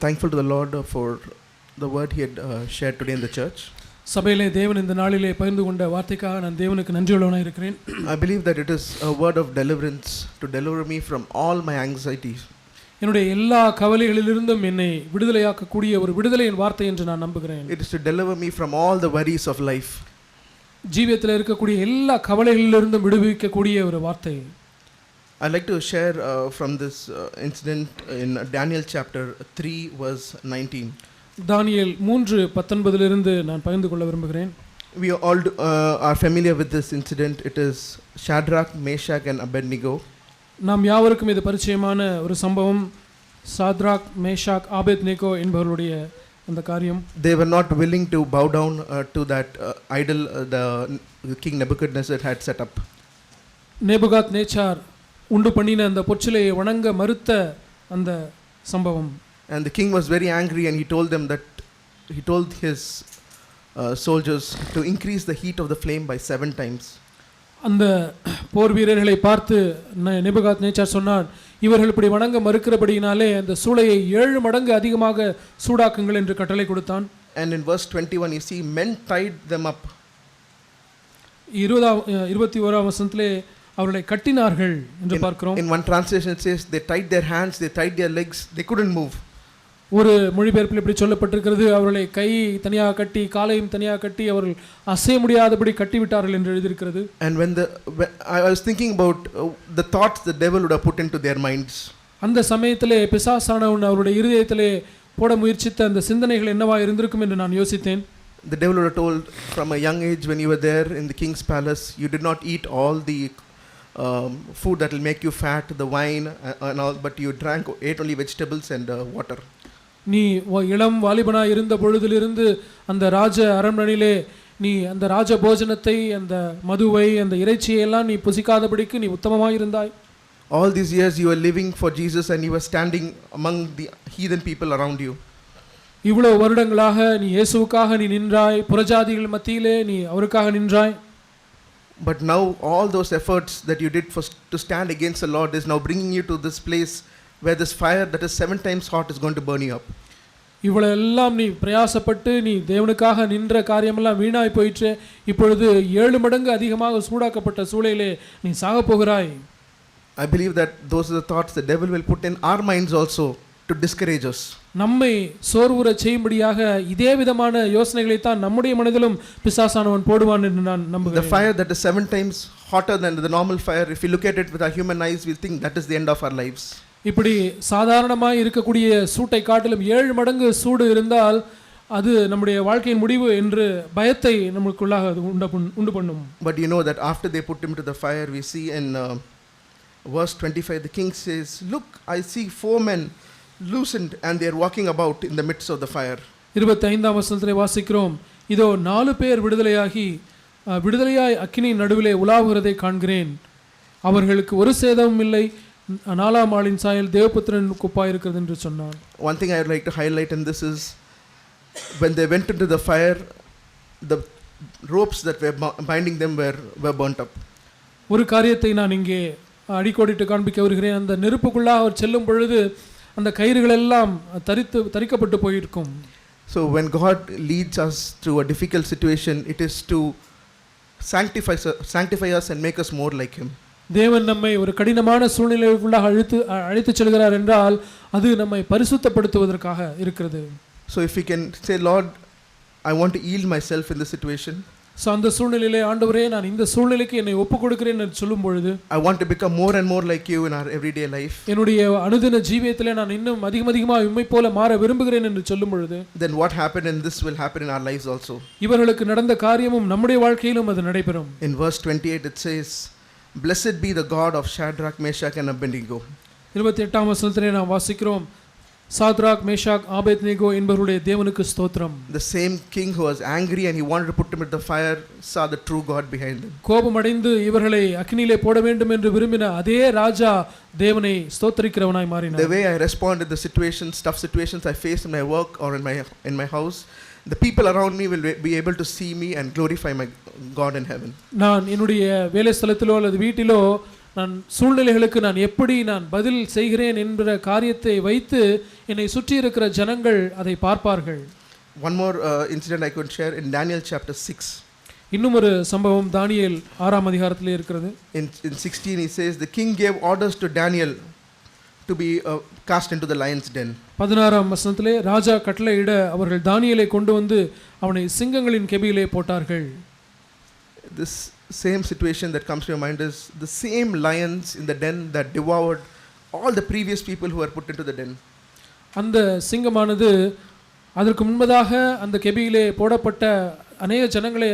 thankful to the Lord for the word he had shared today in the church. சபையிலே தேவன் இந்த நாளிலே பகிர்ந்து கொண்ட வார்த்தைக்காக நான் தேவனுக்கு நன்றியுள்ளவனாக இருக்கிறேன். I believe that it is a word of deliverance to deliver me from all my anxieties. என்னுடைய எல்லா கவலைகளிலிருந்தும் என்னை விடுதலையாக்கக்கூடிய ஒரு விடுதலையின் வார்த்தை என்று நான் நம்புகிறேன். It is to deliver me from all the worries of life. ஜீவியத்தில் இருக்கக்கூடிய எல்லா கவலைகளிலிருந்தும் விடுவிக்கக்கூடிய ஒரு வார்த்தை. I'd like to share from this incident in Daniel chapter 3 verse 19. தானியேல் 3:19 இலிருந்து நான் பகிர்ந்து கொள்ள விரும்புகிறேன். We all are familiar with this incident. It is Shadrach, Meshach and Abednego. நாம் யாவருக்கும் இது பரிச்சயமான ஒரு சம்பவம். சாத்ராக், மேஷாக், ஆபேத்நேகோ என்பவர்களுடைய அந்த காரியம். They were not willing to bow down to that idol the king Nebuchadnezzar had set up. நேபுகாத் நேச்சார் உண்டு பண்ணின அந்த பொற்சிலையை வணங்க மறுத்த அந்த சம்பவம். And the king was very angry and he told his soldiers to increase the heat of the flame by 7 times. அந்த போர் வீரர்களை பார்த்து நேபுகாத் நேச்சார் சொன்னார், இவர்கள் இப்படி வணங்க மறுக்கிறபடியினாலே அந்த சூளையை 7 மடங்கு அதிகமாக சூடாக்குங்கள் என்று கட்டளை கொடுத்தான். And in verse 21 you see men tied them up. 21ஆம் வசனத்திலே அவர்களை கட்டினார்கள் என்று பார்க்கிறோம். In one translation it says they tied their hands, they tied their legs, they couldn't move. ஒரு மொழிபெயர்ப்பில் இப்படி சொல்லப்பட்டிருக்கிறது, அவர்களை கை தனியாக கட்டி காலையும் தனியாக கட்டி அவர்கள் அசைய முடியாதபடி கட்டிவிட்டார்கள் என்று எழுதியிருக்கிறது. And when I was thinking about the thoughts the devil would have put into their minds. அந்த சமயத்திலே பிசாசானவன் அவருடைய இருதயத்திலே போட முயற்சித்த அந்த சிந்தனைகள் என்னவா இருந்திருக்கும் என்று நான் யோசித்தேன். The devil would have told from a young age when you were there in the king's palace, you did not eat all the food that will make you fat, the wine and all, but you ate only vegetables and water. நீ இளம் வாலிபனாய் இருந்த பொழுதிலிருந்து அந்த ராஜ அரண்மனையிலே நீ அந்த ராஜ போஜனத்தை, அந்த மதுவை, அந்த இறைச்சியை எல்லாம் நீ புசிக்காதபடிக்கு நீ உத்தமமாய் இருந்தாய். All these years you were living for Jesus and you were standing among the heathen people around you. இவ்வளவு வருடங்களாக நீ இயேசுவுக்காக நீ நின்றாய், புறஜாதிகள் மத்தியிலே நீ அவருக்காக நின்றாய். But now all those efforts that you did to stand against the Lord is now bringing you to this place where this fire that is 7 times hot is going to burn you up. இவ்வளவு எல்லாம் நீ பிரயாசப்பட்டு நீ தேவனுக்காக நின்ற காரியமெல்லாம் வீணாய் போயிற்று. இப்பொழுது 7 மடங்கு அதிகமாக சூடாக்கப்பட்ட சூளையிலே நீ சாக போகிறாய். I believe that those are the thoughts the devil will put in our minds also to discourage us. நம்மை சோர்வுற செய்யும்படியாக இதே விதமான யோசனைகளை தான் நம்முடைய மனதிலும் பிசாசானவன் போடுவான் என்று நான் நம்புகிறேன். The fire that is 7 times hotter than the normal fire, if you look at it with our human eyes, we think that is the end of our lives. இப்படி சாதாரணமாக இருக்கக்கூடிய சூட்டை காட்டிலும் 7 மடங்கு சூடு இருந்தால் அது நம்முடைய வாழ்க்கையின் முடிவு என்று பயத்தை நமக்குள்ளாக உண்டு பண்ணும். But you know that after they put him to the fire, we see in verse 25 the king says, look, I see 4 men loosened and they are walking about in the midst of the fire. 25ஆம் வசனத்திலே வாசிக்கிறோம், இதோ 4 பேர் விடுதலையாய் அக்கினியின் நடுவிலே உலாவுகிறதை காண்கிறேன், அவர்களுக்கு ஒரு சேதமும் இல்லை, 4ஆம் ஆளின் சாயல் தேவபுத்திரனுக்கு ஒப்பாய் இருக்கிறது என்று சொன்னான். One thing I would like to highlight in this is when they went into the fire, the ropes that were binding them were burnt up. ஒரு காரியத்தை நான் இங்கே அடிக்கோடிட்டு காண்பிக்க வருகிறேன். அந்த நெருப்புக்குள்ளாக அவர் செல்லும் பொழுது அந்த கயிறுகள் எல்லாம் தரிக்கப்பட்டு போயிருக்கும். So when God leads us through a difficult situation, it is to sanctify us and make us more like him. தேவன் நம்மை ஒரு கடினமான சூழ்நிலைக்குள்ளாக அழைத்து செல்கிறார் என்றால் அது நம்மை பரிசுத்தப்படுத்துவதற்காக இருக்கிறது. So if we can say, Lord, I want to yield myself in this situation. So அந்த சூழ்நிலையிலே ஆண்டவரே நான் இந்த சூழ்நிலைக்கு என்னை ஒப்புக்கொடுக்கிறேன் என்று சொல்லும் பொழுது I want to become more and more like you in our everyday life. என்னுடைய அனுதின ஜீவியத்திலே நான் இன்னும் அதிகமாக உம்மை போல மாற விரும்புகிறேன் என்று சொல்லும் பொழுது then what happened in this will happen in our lives also. இவர்களுக்கு நடந்த காரியமும் நம்முடைய வாழ்க்கையிலும் அது நடைபெறும். In verse 28 it says, blessed be the God of Shadrach, Meshach and Abednego. 28ஆம் வசனத்திலே நாம் வாசிக்கிறோம், சாத்ராக், மேஷாக், ஆபேத்நேகோ என்பவருடைய தேவனுக்கு ஸ்தோத்திரம். The same king who was angry and he wanted to put him into the fire saw the true God behind him. கோபமடைந்து இவர்களை அக்கினியிலே போட வேண்டும் என்று விரும்பின அதே ராஜா தேவனை ஸ்தோத்திரிக்கிறவனாய் மாறினார். The way I respond in the tough situations I face in my work or in my house, the people around me will be able to see me and glorify my God in heaven. நான் என்னுடைய வேலை ஸ்தலத்திலோ அல்லது வீட்டிலோ நான் சூழ்நிலைகளுக்கு நான் எப்படி நான் பதில் செய்கிறேன் என்கிற காரியத்தை வைத்து என்னை சுற்றி இருக்கிற ஜனங்கள் அதை பார்ப்பார்கள். One more incident I could share in Daniel chapter 6. இன்னும் ஒரு சம்பவம் தானியேல் 6ஆம் அதிகாரத்திலே இருக்கிறது. In 16 he says the king gave orders to Daniel to be cast into the lion's den. 16ஆம் வசனத்திலே ராஜா கட்டளையிட அவர்கள் தானியேலை கொண்டு வந்து அவனை சிங்கங்களின் கெபியிலே போட்டார்கள். This same situation that comes to your mind is the same lions in the den that devoured all the previous people who were put into the den. அந்த சிங்கமானது அதற்கு முன்பதாக அந்த கெபியிலே போடப்பட்ட அநேக ஜனங்களை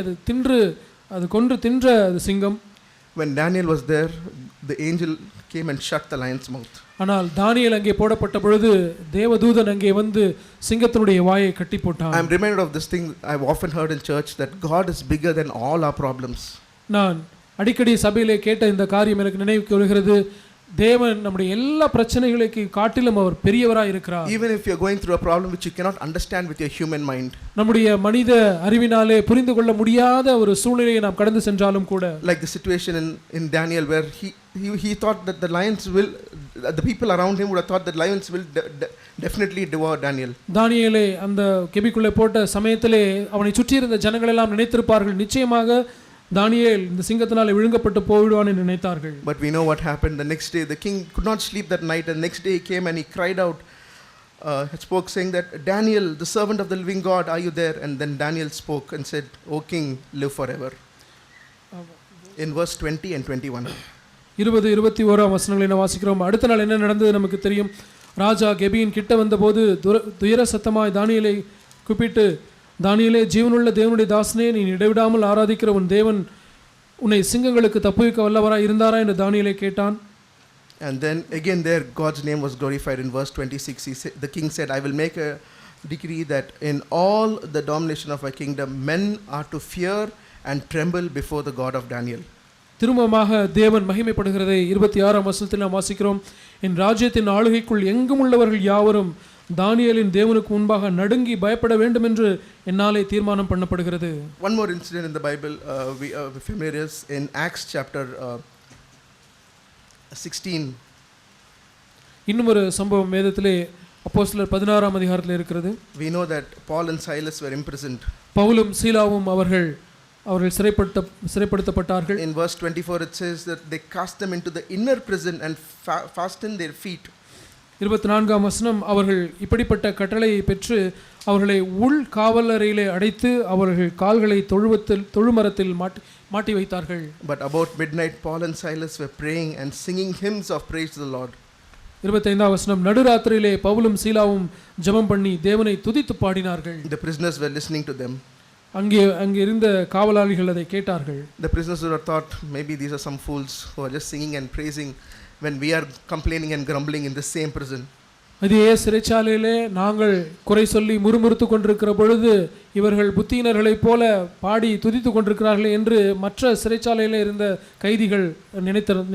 அது கொன்று தின்ற அது சிங்கம். When Daniel was there, the angel came and shut the lion's mouth. ஆனால் தானியேல் அங்கே போடப்பட்ட பொழுது தேவதூதன் அங்கே வந்து சிங்கத்தினுடைய வாயை கட்டி போட்டான். I am reminded of this thing I've often heard in church, that God is bigger than all our problems. நான் அடிக்கடி சபையிலே கேட்ட இந்த காரியம் எனக்கு நினைவுக்கு வருகிறது. தேவன் நம்முடைய எல்லா பிரச்சனைகளுக்கு காட்டிலும் அவர் பெரியவராய் இருக்கிறார். Even if you are going through a problem which you cannot understand with your human mind, நம்முடைய மனித அறிவினாலே புரிந்து கொள்ள முடியாத ஒரு சூழ்நிலையை நாம் கடந்து சென்றாலும் கூட, like the situation in Daniel where he thought that the lions will, the people around him would have thought that lions will definitely devour Daniel. தானியேலை அந்த கெபிக்குள்ளே போட்ட சமயத்திலே அவனை சுற்றி இருந்த ஜனங்கள் எல்லாம் நினைத்திருப்பார்கள், நிச்சயமாக தானியேல் இந்த சிங்கத்தினாலே விழுங்கப்பட்டு போய்விடுவான் என்று நினைத்தார்கள். But we know what happened. The next day the king could not sleep that night, and next day he came and he cried out, spoke saying that, Daniel, the servant of the living God, are you there? And then Daniel spoke and said, O king, live forever. In verse 20 and 21. 20-21 வசனங்களை நாம் வாசிக்கிறோம். அடுத்த நாள் என்ன நடந்தது நமக்கு தெரியும். ராஜா கெபியின் கிட்ட வந்தபோது துயர சத்தமாய் தானியேலை கூப்பிட்டு, தானியேலே, ஜீவனுள்ள தேவனுடைய தாசனே, நீ இடைவிடாமல் ஆராதிக்கிற உன் தேவன் உன்னை சிங்கங்களுக்கு தப்புவிக்க வல்லவராய் இருந்தாரா என்று தானியேலை கேட்டான். And then again there God's name was glorified. In verse 26 the king said, I will make a decree that in all the domination of my kingdom men are to fear and tremble before the God of Daniel. திரும்பமாக தேவன் மகிமைப்படுகிறதை 26ஆம் வசனத்தில் நாம் வாசிக்கிறோம். என் ராஜ்யத்தின் ஆளுகைக்குள் எங்கும் உள்ளவர்கள் யாவரும் தானியேலின் தேவனுக்கு முன்பாக நடுங்கி பயப்பட வேண்டும் என்று என்னாலே தீர்மானம் பண்ணப்படுகிறது. One more incident in the Bible we are familiar is in Acts chapter 16. இன்னும் ஒரு சம்பவம் வேதத்திலே அப்போஸ்தலர் 16ஆம் அதிகாரத்தில் இருக்கிறது. We know that Paul and Silas were imprisoned. பவுலும் சீலாவும் அவர்கள் சிறைப்படுத்தப்பட்டார்கள். In verse 24 it says that they cast them into the inner prison and fastened their feet. 24ஆம் வசனம், அவர்கள் இப்படிப்பட்ட கட்டளையை பெற்று அவர்களை உள் காவலறையிலே அடைத்து அவர்கள் கால்களை தொழுமரத்தில் மாட்டி வைத்தார்கள். But about midnight Paul and Silas were praying and singing hymns of praise to the Lord. 25ஆம் வசனம், நடுராத்திரியிலே பவுலும் சீலாவும் ஜெபம் பண்ணி தேவனை துதித்து பாடினார்கள். The prisoners were listening to them. அங்கே இருந்த காவலாளிகள் அதை கேட்டார்கள். The prisoners would have thought, maybe these are some fools who are just singing and praising when we are complaining and grumbling in the same prison. அதே சிறைச்சாலையிலே நாங்கள் குறை சொல்லி முறுமுறுத்து கொண்டிருக்கிற பொழுது இவர்கள் புத்தியினர்களைப் போல பாடி துதித்து கொண்டிருக்கிறார்கள் என்று மற்ற சிறைச்சாலையிலே இருந்த கைதிகள்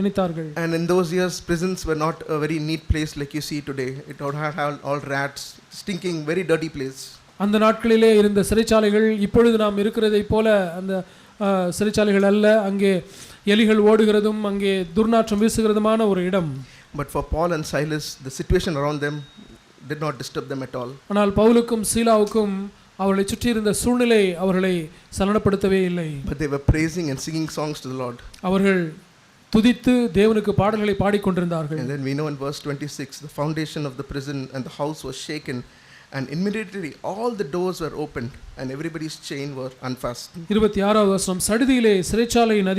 நினைத்தார்கள். And in those years prisons were not a very neat place like you see today. It would have all rats, stinking, very dirty place. அந்த நாட்களிலே இருந்த சிறைச்சாலைகள் இப்பொழுது நாம் இருக்கிறதை போல அந்த சிறைச்சாலைகள் அல்ல. அங்கே எலிகள் ஓடுகிறதும் அங்கே துர்நாற்றம் வீசுகிறதுமான ஒரு இடம். But for Paul and Silas the situation around them did not disturb them at all. ஆனால் பவுலுக்கும் சீலாவுக்கும் அவர்களை சுற்றி இருந்த சூழ்நிலை அவர்களை சலனப்படுத்தவே இல்லை. But they were praising and singing songs to the Lord. அவர்கள் துதித்து தேவனுக்கு பாடல்களை பாடிக்கொண்டிருந்தார்கள். And then we know in verse 26 the foundation of the prison and the house was shaken, and immediately all the doors were opened and everybody's chain were unfastened. 26வது வசனம், சடுதியிலே சிறைச்சாலையின்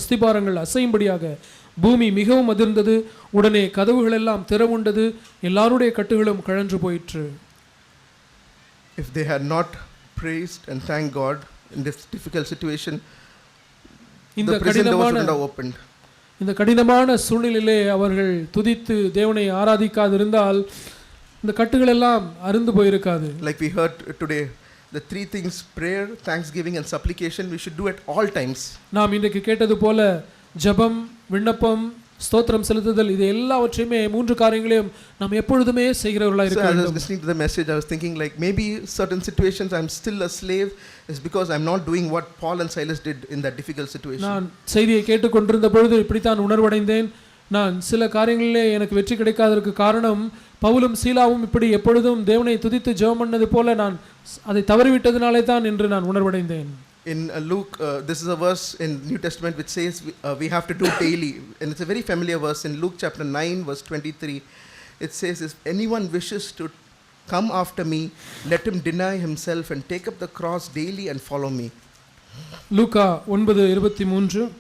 அஸ்திபாரங்கள் அசையும்படியாக பூமி மிகவும் அதிர்ந்தது, உடனே கதவுகள் எல்லாம் திறவுண்டது, எல்லாருடைய கட்டுகளும் கழன்று போயிற்று. If they had not praised and thanked God in this difficult situation, the prison doors wouldn't have opened. இந்த கடினமான சூழ்நிலையிலே அவர்கள் துதித்து தேவனை ஆராதிக்காதிருந்தால் இந்த கட்டுகள் எல்லாம் அருந்து போயிருக்காது. Like we heard today, the three things, prayer, thanksgiving and supplication, we should do at all times. நாம் இன்றைக்கு கேட்டது போல ஜெபம், விண்ணப்பம், ஸ்தோத்திரம் செலுத்துதல், இது எல்லாவற்றையுமே மூன்று காரியங்களையும் நாம் எப்பொழுதுமே செய்கிறவர்களாக So இருக்க as I was வேண்டும். listening to the message, I was thinking like maybe certain situations I'm still a slave is because I'm not doing what Paul and Silas did in that difficult situation. நான் செய்தியை கேட்டுக்கொண்டிருந்த பொழுது இப்படித்தான் உணர்வடைந்தேன். நான் சில காரியங்களிலே எனக்கு வெற்றி கிடைக்காததற்கு காரணம் பவுலும் சீலாவும் இப்படி எப்பொழுதும் தேவனை துதித்து ஜெபம் பண்ணது போல நான் அதை தவறிவிட்டதினாலே தான் என்று நான் உணர்வடைந்தேன். In Luke, this is a verse in New Testament which says we have to do daily, and it's a very familiar verse in Luke chapter 9 verse 23. It says, if anyone wishes to come after me, let him deny himself and take up the cross daily and follow me. லூக்கா 9:23.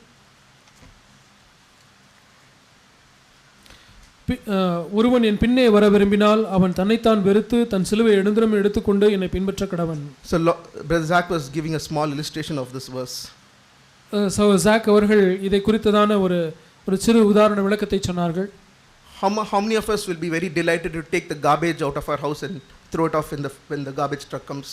ஒருவன் என் பின்னே வர விரும்பினால் அவன் தன்னைத்தான் வெறுத்து தன் சிலுவை எழுந்திரம் எடுத்துக்கொண்டு என்னை பின்பற்ற கடவன். So Brother Zach was giving a small illustration of this verse. Jack அவர்கள் இதை குறித்ததான ஒரு சிறு உதாரண விளக்கத்தை சொன்னார்கள். How many of us will be very delighted to take the garbage out of our house and throw it off when the garbage truck comes?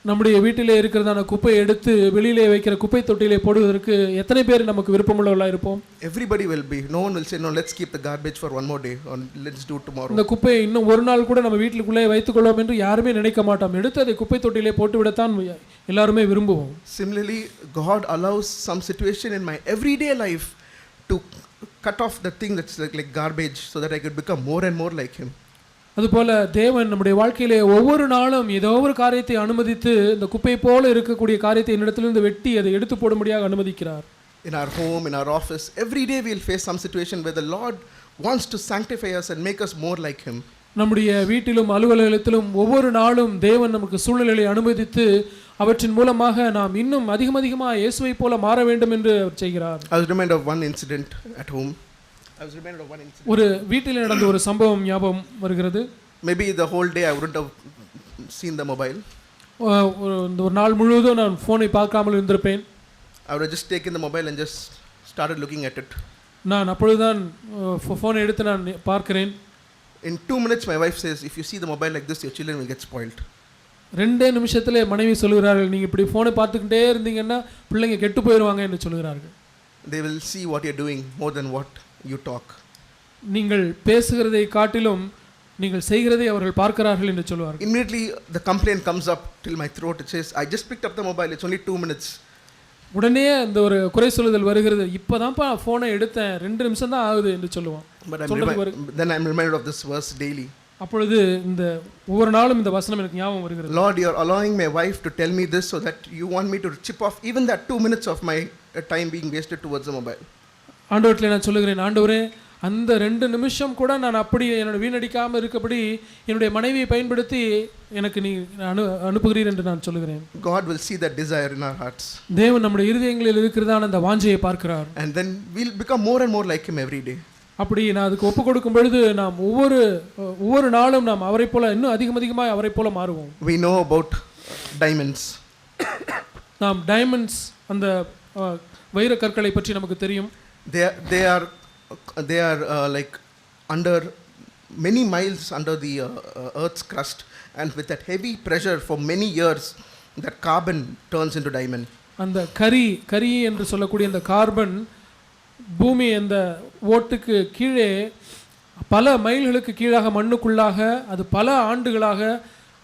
நம்முடைய வீட்டிலே இருக்கிறதான குப்பையை எடுத்து வெளியிலே வைக்கிற குப்பை தொட்டியிலே போடுவதற்கு எத்தனை பேர் நமக்கு விருப்பமுள்ளவர்களாக இருப்போம்? Everybody will be. No one will say no, let's keep the garbage for one more day or let's do it tomorrow. இந்த குப்பையை இன்னும் ஒரு நாள் கூட நம்ம வீட்டுக்குள்ளே வைத்துக் கொள்வோம் என்று யாருமே நினைக்க மாட்டோம். எடுத்து அதை குப்பை தொட்டியிலே போட்டு விடத்தான் எல்லாருமே விரும்புவோம். Similarly, God allows some situation in my everyday life to cut off the thing that's like garbage so that I could become more and more like him. அதுபோல தேவன் நம்முடைய வாழ்க்கையிலே ஒவ்வொரு நாளும் ஏதோ ஒரு காரியத்தை அனுமதித்து இந்த குப்பை போல இருக்கக்கூடிய காரியத்தை என்னிடத்திலிருந்து வெட்டி அதை எடுத்து போடும்படியாக அனுமதிக்கிறார். In our home, in our office, every day we'll face some situation where the Lord wants to sanctify us and make us more like him. நம்முடைய வீட்டிலும் அலுவலகத்திலும் ஒவ்வொரு நாளும் தேவன் நமக்கு சூழ்நிலைகளை அனுமதித்து அவற்றின் மூலமாக நாம் இன்னும் அதிகமாக இயேசுவை போல மாற வேண்டும் என்று அவர் செய்கிறார். I was reminded of one incident at home. ஒரு வீட்டில் நடந்த ஒரு சம்பவம் ஞாபகம் வருகிறது. Maybe the whole day I wouldn't have seen the mobile. ஒரு நாள் முழுவதும் நான் போனை பார்க்காமல் இருந்திருப்பேன். I would have just taken the mobile and just started looking at it. நான் அப்பொழுதுதான் போனை எடுத்து நான் பார்க்கிறேன். In 2 minutes my wife says, if you see the mobile like this, your children will get spoiled. 2 நிமிஷத்திலே மனைவி சொல்கிறார்கள், நீங்க இப்படி போனை பார்த்துக்கிட்டே இருந்தீங்கன்னா பிள்ளைங்க கெட்டு போயிடுவாங்க என்று சொல்கிறார்கள். They will see what you're doing more than what you talk. நீங்கள் பேசுகிறதை காட்டிலும் நீங்கள் செய்கிறதை அவர்கள் பார்க்கிறார்கள் என்று சொல்வார்கள். Immediately the complaint comes up till my throat. It says, I just picked up the mobile, it's only 2 minutes. உடனே அந்த ஒரு குறை சொல்லுதல் வருகிறது, இப்போதான்ப்பா ஃபோனை எடுத்தேன் 2 நிமிஷம் தான் ஆகுது என்று சொல்லுவான். Then I'm reminded of this verse daily. அப்பொழுது இந்த ஒவ்வொரு நாளும் இந்த வசனம் எனக்கு ஞாபகம் வருகிறது. Lord, you are allowing my wife to tell me this so that you want me to chip off even that 2 minutes of my time being wasted towards the mobile. ஆண்டவரே நான் சொல்லுகிறேன், ஆண்டவரே அந்த 2 நிமிஷம் கூட நான் அப்படி என்னோட வீணடிக்காமல் இருக்கபடி என்னுடைய மனைவியை பயன்படுத்தி எனக்கு நீ அனுப்புகிறீர் என்று நான் சொல்லுகிறேன். God will see that desire in our hearts. தேவன் நம்முடைய இருதயங்களில் இருக்கிறதான அந்த வாஞ்சையை பார்க்கிறார். And then we'll become more and more like him every day. அப்படி நான் அதுக்கு ஒப்பு கொடுக்கும் பொழுது நாம் ஒவ்வொரு நாளும் நாம் அவரை போல இன்னும் அதிகமாக அவரை போல மாறுவோம். We know about diamonds. நாம் டைமண்ட்ஸ் அந்த வைர கற்களை பற்றி நமக்கு தெரியும். They are like under many miles under the earth's crust, and with that heavy pressure for many years that carbon turns into diamond. அந்த கரி என்று சொல்லக்கூடிய அந்த கார்பன் பூமி அந்த ஓட்டுக்கு கீழே பல மைல்களுக்கு கீழாக மண்ணுக்குள்ளாக அது பல ஆண்டுகளாக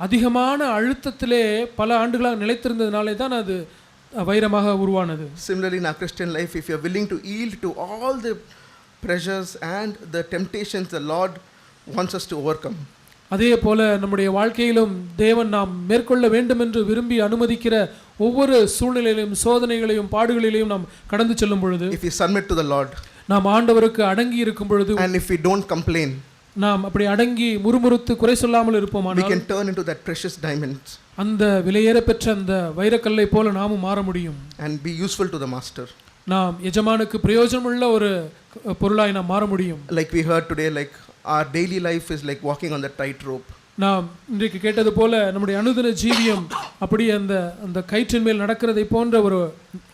அதிகமான அழுத்தத்திலே பல ஆண்டுகளாக நிலைத்திருந்ததினாலே தான் அது வைரமாக உருவானது. Similarly in our Christian life, if you are willing to yield to all the pressures and the temptations the Lord wants us to overcome. அதே போல நம்முடைய வாழ்க்கையிலும் தேவன் நாம் மேற்கொள்ள வேண்டும் என்று விரும்பி அனுமதிக்கிற ஒவ்வொரு சூழ்நிலையிலும் சோதனைகளையும் பாடுகளிலையும் நாம் கடந்து செல்லும் பொழுது, if we submit to the Lord, நாம் ஆண்டவருக்கு அடங்கி இருக்கும் பொழுது, and if we don't complain, நாம் அப்படி அடங்கி முறுமுறுத்து குறை சொல்லாமல் இருப்போமானால், we can turn into that precious diamond. அந்த விலையேற பெற்ற அந்த வைரக்கல்லை போல நாமும் மாற முடியும். And be useful to the master. நாம் எஜமானுக்கு பிரயோஜனமுள்ள ஒரு பொருளாய் நாம் மாற முடியும். Like we heard today, like our daily life is like walking on the tightrope. நாம் இன்றைக்கு கேட்டது போல நம்முடைய அனுதின ஜீவியம் அப்படி அந்த கயிற்றின் மேல் நடக்கிறதை போன்ற ஒரு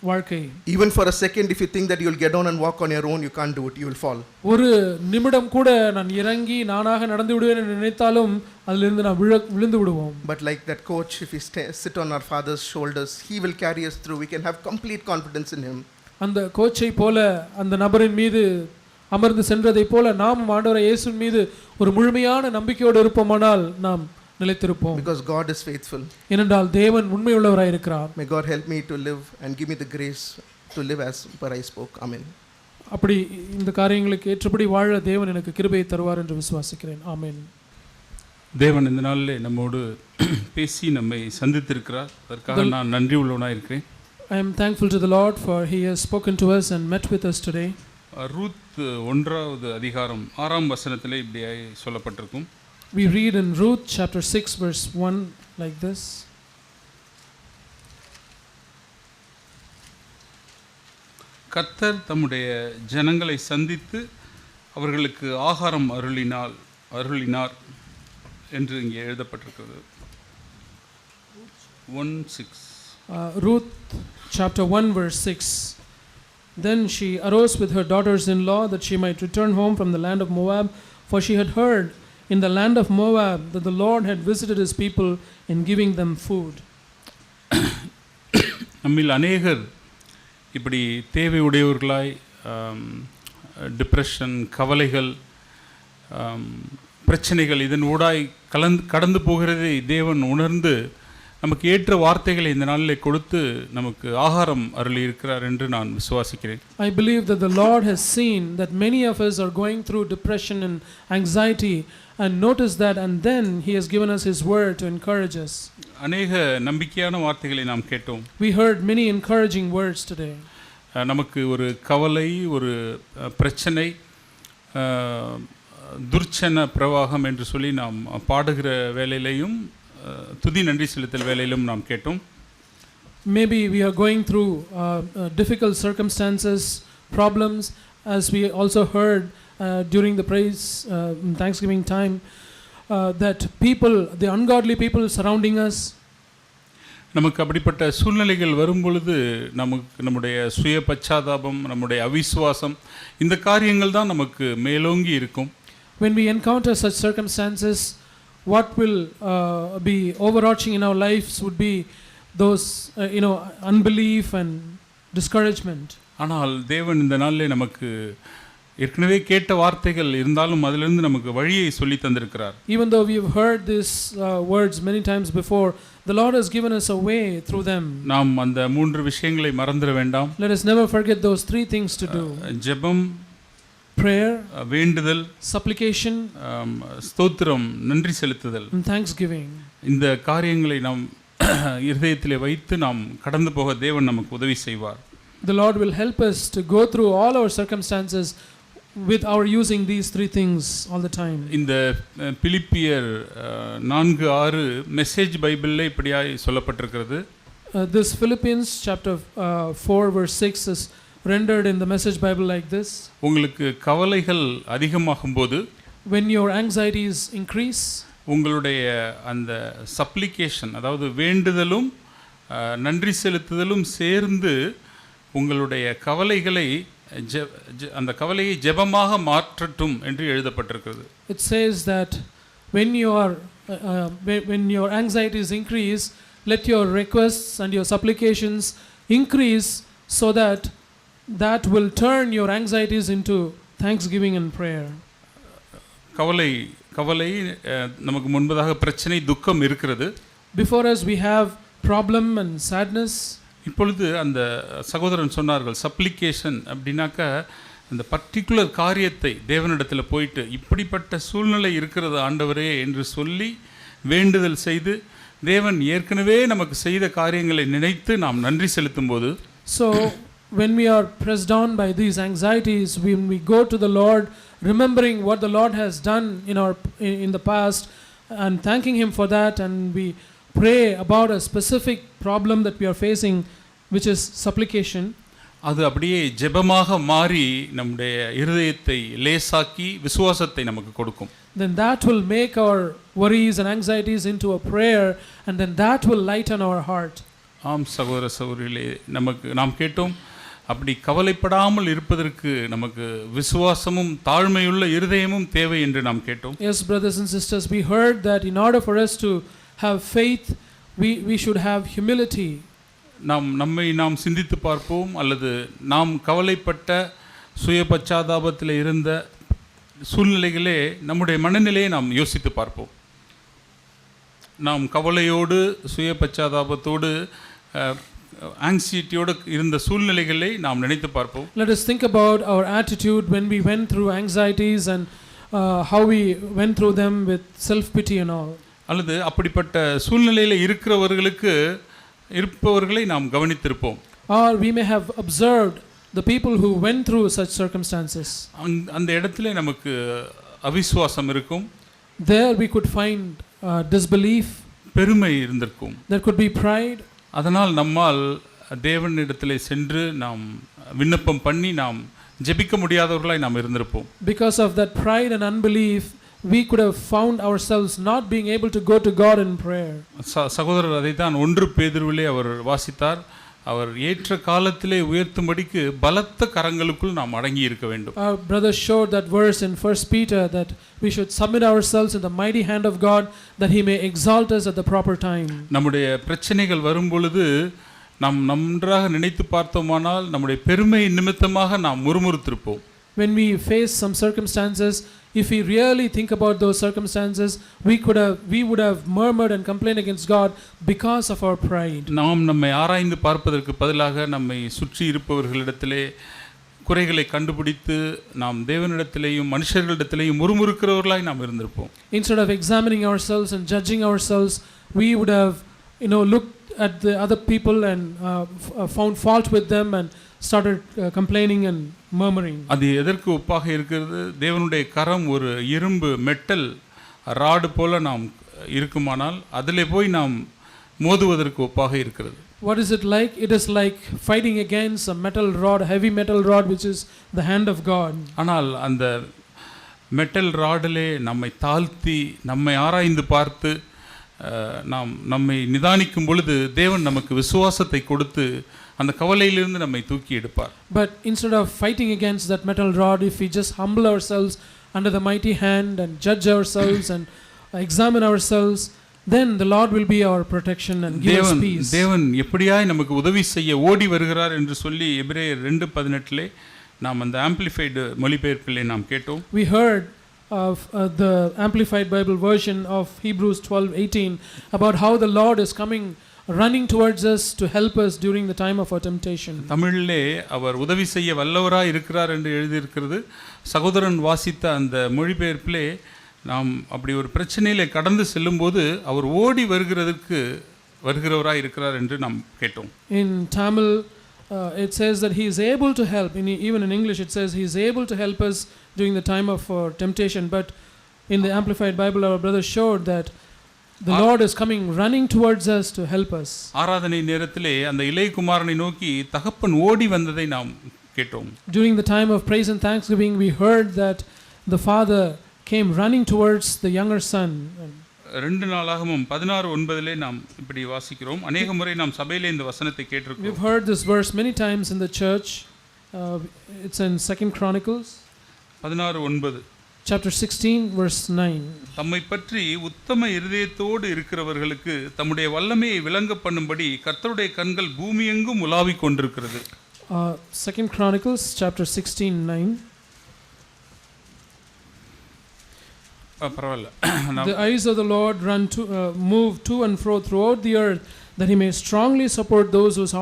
வாழ்க்கை. Even for a second, if you think that you will get down and walk on your own, you can't do it, you will fall. ஒரு நிமிடம் கூட நான் இறங்கி நானாக நடந்து விடுவேன் என்று நினைத்தாலும் அதிலிருந்து நான் விழுந்து விடுவோம். But like that coach, if we sit on our father's shoulders, he will carry us through. We can have complete confidence in him. அந்த கோச்சை போல அந்த நபரின் மீது அமர்ந்து சென்றதைப் போல நாம் ஆண்டவராகிய இயேசுவின் மீது ஒரு முழுமையான நம்பிக்கையோடு இருப்போமானால் நாம் நிலைத்திருப்போம். Because God is faithful. ஏனென்றால் தேவன் உண்மையுள்ளவராய் இருக்கிறார். May God help me to live and give me the grace to live as per I spoke. Amen. அப்படி இந்த காரியங்களுக்கு ஏற்றபடி வாழ தேவன் எனக்கு கிருபையை தருவார் என்று விசுவாசிக்கிறேன். ஆமென். தேவன் இந்த நாளிலே நம்மோடு பேசி நம்மை சந்தித்திருக்கிறார். அதற்காக நான் நன்றி உள்ளவனாக இருக்கிறேன். I am thankful to the Lord for he has spoken to us and met with us today. Ruth 1வது அதிகாரம் 6ஆம் வசனத்திலே இப்படியாய் சொல்லப்பட்டிருக்கும். We read in Ruth chapter 6 verse 1 like this. கர்த்தர் தம்முடைய ஜனங்களை சந்தித்து அவர்களுக்கு ஆகாரம் அருளினார் என்று இங்கே எழுதப்பட்டிருக்கிறது. 1:6. Ruth chapter 1 verse 6. Then she arose with her daughters-in-law that she might return home from the land of Moab, for she had heard in the land of Moab that the Lord had visited his people in giving them food. நம்மில் அநேகர் இப்படி தேவையுடையவர்களாய் depression, கவலைகள், பிரச்சனைகள் இதன் ஊடாய் கடந்து போகிறதை தேவன் உணர்ந்து நமக்கு ஏற்ற வார்த்தைகளை இந்த நாளிலே கொடுத்து நமக்கு ஆகாரம் அருளி இருக்கிறார் என்று நான் விசுவாசிக்கிறேன். I believe that the Lord has seen that many of us are going through depression and anxiety and noticed that, and then he has given us his word to encourage us. அநேக நம்பிக்கையான வார்த்தைகளை நாம் கேட்டோம். We heard many encouraging words today. நமக்கு ஒரு கவலை, ஒரு பிரச்சனை, துர்ச்சன பிரவாகம் என்று சொல்லி நாம் பாடுகிற வேளையிலையும் துதி நன்றி செலுத்தல் வேளையிலும் நாம் கேட்டோம். Maybe we are going through difficult circumstances, problems, as we also heard during the praise Thanksgiving time, that people, the ungodly people surrounding us. நமக்கு அப்படிப்பட்ட சூழ்நிலைகள் வரும் பொழுது நம்முடைய சுய பச்சாதாபம், நம்முடைய அவிசுவாசம், இந்த காரியங்கள் தான் நமக்கு மேலோங்கி இருக்கும். When we encounter such circumstances, what will be overarching in our lives would be those unbelief and discouragement. ஆனால் தேவன் இந்த நாளிலே நமக்கு ஏற்கனவே கேட்ட வார்த்தைகள் இருந்தாலும் அதிலிருந்து நமக்கு வழியை சொல்லி தந்திருக்கிறார். Even though we have heard these words many times before, the Lord has given us a way through them. நாம் அந்த 3 விஷயங்களை மறந்துட வேண்டாம். Let us never forget those 3 things to do. ஜெபம், prayer, வேண்டுதல், supplication, ஸ்தோத்திரம், நன்றி செலுத்துதல், and thanksgiving. இந்த காரியங்களை நாம் இருதயத்திலே வைத்து நாம் கடந்து போக தேவன் நமக்கு உதவி செய்வார். The Lord will help us to go through all our circumstances with our using these 3 things all the time. இந்த பிலிப்பியர் 4:6 மெசேஜ் பைபிளில் இப்படியாய் சொல்லப்பட்டிருக்கிறது. This Philippians chapter 4 verse 6 is rendered in the message Bible like this. உங்களுக்கு கவலைகள் அதிகமாகும்போது, when your anxieties increase, உங்களுடைய அந்த supplication, அதாவது வேண்டுதலும் நன்றி செலுத்துதலும் சேர்ந்து உங்களுடைய கவலைகளை அந்த கவலையை ஜெபமாக மாற்றட்டும் என்று எழுதப்பட்டிருக்கிறது. It says that when your anxieties increase, let your requests and your supplications increase, so that will turn your anxieties into thanksgiving and prayer. கவலை நமக்கு முன்பதாக பிரச்சனை, துக்கம் இருக்கிறது. Before us we have problem and sadness. இப்பொழுது அந்த சகோதரன் சொன்னார்கள், சப்ளிகேஷன் அப்படின்னாக்க அந்த பர்டிகுலர் காரியத்தை தேவனிடத்தில் போயிட்டு இப்படிப்பட்ட சூழ்நிலை இருக்கிறது ஆண்டவரே என்று சொல்லி வேண்டுதல் செய்து தேவன் ஏற்கனவே நமக்கு செய்த காரியங்களை நினைத்து நாம் நன்றி செலுத்தும் போது, so when we are pressed down by these anxieties, when we go to the Lord remembering what the Lord has done in the past and thanking him for that, and we pray about a specific problem that we are facing, which is supplication, அது அப்படியே ஜெபமாக மாறி நம்முடைய இருதயத்தை லேசாக்கி விசுவாசத்தை நமக்கு கொடுக்கும். then that will make our worries and anxieties into a prayer, and then that will lighten our heart. ஆம் சகோதர சகோதரிகளே, நாம் கேட்டோம், அப்படி கவலைப்படாமல் இருப்பதற்கு நமக்கு விசுவாசமும் தாழ்மையுள்ள இருதயமும் தேவை என்று நாம் கேட்டோம். Yes, brothers and sisters, we heard that in order for us to have faith, we should have humility. நம்மை நாம் சிந்தித்து பார்ப்போம், அல்லது நாம் கவலைப்பட்ட சுய பச்சாதாபத்தில் இருந்த சூழ்நிலைகளே நம்முடைய மனநிலையை நாம் யோசித்து பார்ப்போம். நாம் கவலையோடு சுய பச்சாதாபத்தோடு ஆங்ஸைட்டியோடு இருந்த சூழ்நிலைகளை நாம் நினைத்து பார்ப்போம். Let us think about our attitude when we went through anxieties and how we went through them with self pity and all. அல்லது அப்படிப்பட்ட சூழ்நிலையில் இருப்பவர்களை நாம் கவனித்திருப்போம். Or we may have observed the people who went through such circumstances. அந்த இடத்துல நமக்கு அவிசுவாசம் இருக்கும். There we could find disbelief. பெருமை இருந்திருக்கும். There could be pride. அதனால் நம்மால் தேவனிடத்திலே சென்று நாம் விண்ணப்பம் பண்ணி நாம் ஜெபிக்க முடியாதவர்களாய் நாம் இருந்திருப்போம். Because of that pride and unbelief, we could have found ourselves not being able to go to God in prayer. சகோதரர் அதைத்தான் 1 பேதுருவிலே அவர் வாசித்தார். அவர் ஏற்ற காலத்திலே உயர்த்தும்படிக்கு பலத்த கரங்களுக்குள் நாம் அடங்கி இருக்க வேண்டும். Our brother showed that verse in 1 Peter that we should submit ourselves in the mighty hand of God that he may exalt us at the proper time. நம்முடைய பிரச்சனைகள் வரும் பொழுது நாம் நன்றாக நினைத்து பார்த்தோமானால் நம்முடைய பெருமை நிமித்தமாக நாம் முறுமுறுத்திருப்போம். When we face some circumstances, if we really think about those circumstances, we would have murmured and complained against God because of our pride. நாம் நம்மை ஆராய்ந்து பார்ப்பதற்கு பதிலாக நம்மை சுற்றி இருப்பவர்களிடத்திலே குறைகளை கண்டுபிடித்து நாம் தேவனிடத்திலேயும் மனுஷர்களிடத்திலேயும் முறுமுறுக்கிறவர்களாய் நாம் இருந்திருப்போம். Instead of examining ourselves and judging ourselves, we would have looked at the other people and found fault with them and started complaining and murmuring. அது எதற்கு ஒப்பாக இருக்கிறது? தேவனுடைய கரம் ஒரு இரும்பு மெட்டல் ராடு போல நாம் இருக்குமானால் அதிலே போய் நாம் மோதுவதற்கு ஒப்பாக இருக்கிறது. What is it like? It is like fighting against a metal rod, a heavy metal rod which is the hand of God. ஆனால் அந்த மெட்டல் ராடிலே நம்மை தாழ்த்தி நம்மை ஆராய்ந்து பார்த்து நாம் நம்மை நிதானிக்கும் பொழுது தேவன் நமக்கு விசுவாசத்தை கொடுத்து அந்த கவலையிலிருந்து நம்மை தூக்கி எடுப்பார். But instead of fighting against that metal rod, if we just humble ourselves under the mighty hand and judge ourselves and examine ourselves, then the Lord will be our protection and give us peace. தேவன் எப்படியாய் நமக்கு உதவி செய்ய ஓடி வருகிறார் என்று சொல்லி எபிரேயர் 2:18 நாம் அந்த ஆம்பிளிஃபைடு மொழிபெயர்ப்பிலே நாம் கேட்டோம். We heard of the amplified Bible version of Hebrews 12:18 about how the Lord is coming running towards us to help us during the time of our temptation. தமிழிலே அவர் உதவி செய்ய வல்லவராய் இருக்கிறார் என்று எழுதி இருக்கிறது. சகோதரன் வாசித்த அந்த மொழிபெயர்ப்பிலே நாம் அப்படி ஒரு பிரச்சனையிலே கடந்து செல்லும்போது அவர் ஓடி வருகிறவராய் இருக்கிறார் என்று நாம் கேட்டோம். In Tamil it says that he is able to help. Even in English it says he is able to help us during the time of temptation, but in the amplified Bible our brother showed that the Lord is coming running towards us to help us. ஆராதனை நேரத்திலே அந்த இளைய குமாரனை நோக்கி தகப்பன் ஓடி வந்ததை நாம் கேட்டோம். During the time of praise and thanksgiving we heard that the father came running towards the younger son. 2 நாளாகமம் 16:9 நாம் இப்படி வாசிக்கிறோம். अनेक முறை நாம் சபையிலே இந்த வசனத்தை கேட்டிருக்கிறோம். We've heard this verse many times in the church. It's in 2 Chronicles 16:9. Chapter 16 verse 9. தம்மை பற்றி உத்தம இருதயத்தோடு இருக்கிறவர்களுக்கு தம்முடைய வல்லமையை விளங்க பண்ணும்படி கர்த்தருடைய கண்கள் பூமியெங்கும் உலாவிக் கொண்டிருக்கிறது. 2 Chronicles chapter 16:9. பரவாயில்ல. The eyes of the Lord move to and fro throughout the earth that he may strongly support those whose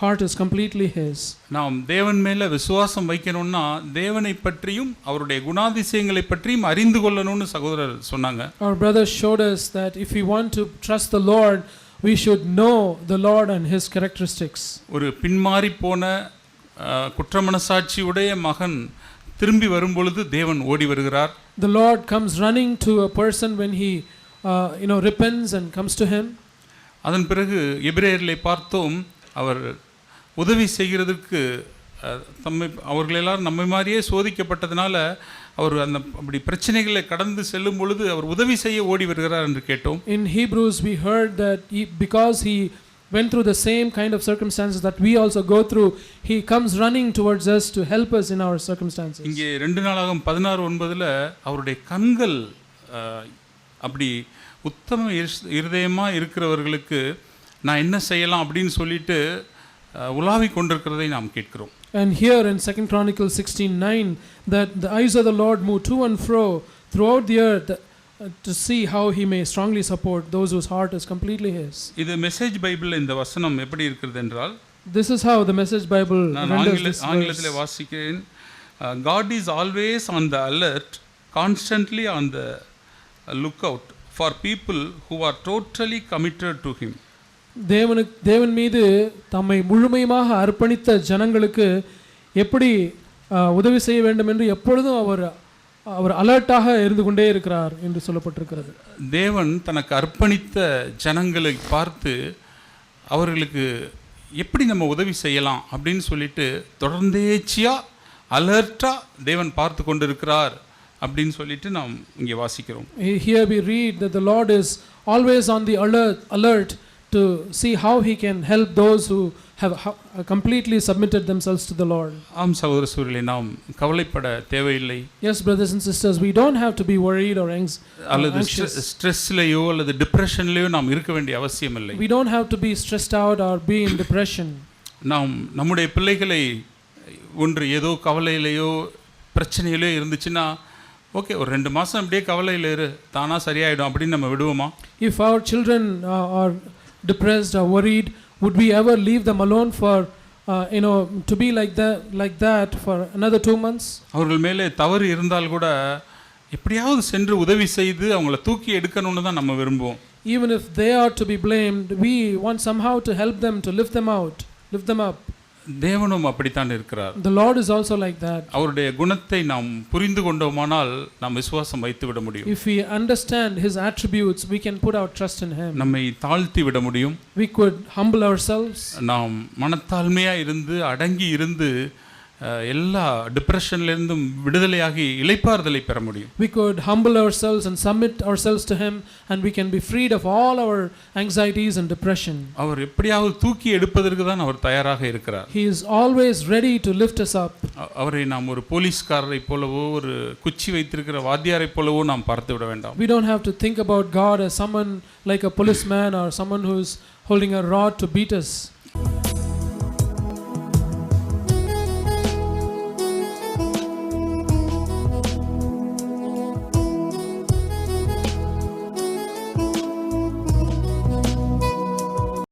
heart is completely his. நாம் தேவன் மேல விசுவாசம் வைக்கணும்னா தேவனை பற்றியும் அவருடைய குணாதிசயங்களை பற்றியும் அறிந்து கொள்ளணும்னு சகோதரர் சொன்னாங்க. Our brother showed us that if we want to trust the Lord, we should know the Lord and his characteristics. ஒரு பின்மாறி போன குற்றமனசாட்சியுடைய மகன் திரும்பி வரும்பொழுது தேவன் ஓடி வருகிறார். The Lord comes running to a person when he repents and comes to him. அதன் பிறகு எபிரேயர்களை பார்த்தோம். அவர் உதவி செய்கிறதுக்கு அவர்கள் எல்லாரும் நம்மை மாதிரியே சோதிக்கப்பட்டதுனால அவர் அப்படி பிரச்சனைகளை கடந்து செல்லும் பொழுது அவர் உதவி செய்ய ஓடி வருகிறார் என்று கேட்டோம். In Hebrews we heard that because he went through the same kind of circumstances that we also go through, he comes running towards us to help us in our circumstances. இங்கே 2 நாளாகமம் 16:9 அவருடைய கண்கள் அப்படி உத்தம இருதயமா இருக்கிறவர்களுக்கு நான் என்ன செய்யலாம் அப்படின்னு சொல்லிட்டு உலாவிக் கொண்டிருக்கிறதை நாம் கேட்கிறோம். And here in 2 Chronicles 16:9 that the eyes of the Lord move to and fro throughout the earth to see how he may strongly support those whose heart is completely his. இது மெசேஜ் பைபிள் இந்த வசனம் எப்படி இருக்கிறது என்றால், This is how the Message Bible நான் renders this ஆங்கிலத்தில் verse. வாசிக்கிறேன். God is always on the alert, constantly on the lookout for people who are totally committed to him. தேவன் மீது தம்மை முழுமையாக அர்ப்பணித்த ஜனங்களுக்கு எப்படி உதவி செய்ய வேண்டும் என்று எப்பொழுதும் அவர் அலர்ட்டாக இருந்து கொண்டே இருக்கிறார் என்று சொல்லப்பட்டிருக்கிறது. தேவன் தனக்கு அர்ப்பணித்த ஜனங்களை பார்த்து அவர்களுக்கு எப்படி நம்ம உதவி செய்யலாம் அப்படின்னு சொல்லிட்டு தொடர்ந்தேச்சியாக அலர்ட்டாக தேவன் பார்த்து கொண்டு இருக்கிறார் அப்படின்னு சொல்லிட்டு நாம் இங்கே வாசிக்கிறோம். Here we read that the Lord is always on the alert to see how he can help those who have completely submitted themselves to the Lord. ஆம் சகோதர சகோதரிகளே, நாம் கவலைப்பட தேவையில்லை. Yes, brothers and sisters, we don't have to be worried or அல்லது anxious. ஸ்ட்ரெஸ்லையோ அல்லது டிப்ரெஷன்லையோ நாம் இருக்க வேண்டிய அவசியம் இல்லை. We don't have to be stressed out or be in depression. நாம் நம்முடைய பிள்ளைகளை ஒன்று ஏதோ கவலையிலையோ பிரச்சனையிலையோ இருந்துச்சுன்னா, ஓகே ஒரு 2 மாதம் அப்படியே கவலையில் இரு, தானாக சரியாயிடும் அப்படின்னு நம்ம விடுவோமா? If our children are depressed or worried, would we ever leave them alone for to be like that for another 2 months? அவர்கள் மேலே தவறு இருந்தால் கூட எப்படியாவது சென்று உதவி செய்து அவங்கள தூக்கி எடுக்கணும்னு தான் நம்ம விரும்புவோம். Even if they are to be blamed, we want somehow to help them, to lift them up. தேவனும் அப்படித்தான் இருக்கிறார். The Lord is also like that. அவருடைய குணத்தை நாம் புரிந்து கொண்டோமானால் நாம் விசுவாசம் வைத்து விட முடியும். If we understand his attributes, we can put our trust in him. நம்மை தாழ்த்தி விட முடியும். We could humble ourselves. நாம் மனத்தாழ்மையா இருந்து அடங்கி இருந்து எல்லா டிப்ரெஷன்லேருந்தும் விடுதலையாகி இளைப்பாறுதலை பெற முடியும். We could humble ourselves and submit ourselves to him, and we can be freed of all our anxieties and depression. அவர் எப்படியாவது தூக்கி எடுப்பதற்கு தான் அவர் தயாராக இருக்கிறார். He is always ready to lift us up. அவரை நாம் ஒரு போலீஸ்காரரை போலவோ ஒரு குச்சி வைத்திருக்கிற வாத்தியாரை போலவோ நாம் பார்த்து விட வேண்டாம். We don't have to think about God as someone like a policeman or someone who is holding a rod to beat us.